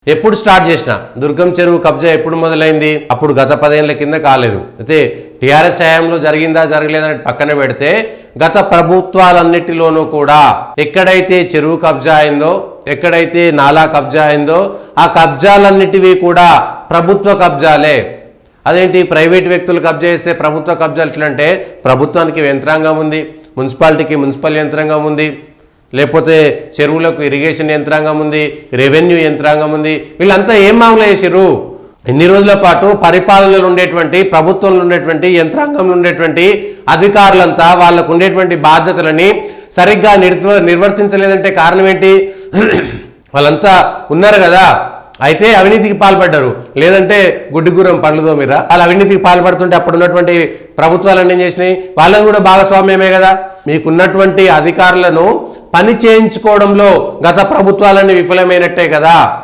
ఎప్పుడు స్టార్ట్ చేసిన దుర్గం చెరువు కబ్జా ఎప్పుడు మొదలైంది? అప్పుడు గత 10 ఏళ్ల కింద కాలేదు. అయితే టీఆర్ఎస్ హయాంలో జరిగిందా జరగలేదని పక్కన పెడితే గత ప్రభుత్వాలన్నిటిలోనూ కూడా ఎక్కడైతే చెరువు కబ్జా అయిందో, ఎక్కడైతే నాలా కబ్జా అయిందో ఆ కబ్జాలన్నిటివి కూడా ప్రభుత్వ కబ్జాలే. అదేంటి ప్రైవేట్ వ్యక్తులు కబ్జా చేస్తే ప్రభుత్వ కబ్జాలు ఎట్లంటే, ప్రభుత్వానికి యంత్రాంగం ఉంది, మున్సిపాలిటీకి మున్సిపల్ యంత్రాంగం ఉంది, లేకపోతే చెరువులకు ఇరిగేషన్ యంత్రాంగం ఉంది, రెవెన్యూ యంత్రాంగం ఉంది. వీళ్ళంతా ఏం మామూలు చేసిర్రు? ఎన్ని రోజుల పాటు పరిపాలనలో ఉండేటువంటి, ప్రభుత్వంలో ఉండేటువంటి, యంత్రాంగంలో ఉండేటువంటి అధికారులంతా వాళ్ళకు ఉండేటువంటి బాధ్యతలని సరిగ్గా నిర్వర్తించలేదంటే కారణం ఏంటి? వాళ్ళంతా ఉన్నారు కదా, అయితే అవినీతికి పాల్పడ్డారు, లేదంటే గుడ్డిగూరం పండ్లతో మీరా వాళ్ళు అవినీతికి పాల్పడుతుంటే అప్పుడు ఉన్నటువంటి ప్రభుత్వాలు ఏం చేసినాయి? వాళ్ళని కూడా భాగస్వామ్యమే కదా. మీకున్నటువంటి అధికారులను పని చేయించుకోవడంలో గత ప్రభుత్వాలన్నీ విఫలమైనట్టే కదా.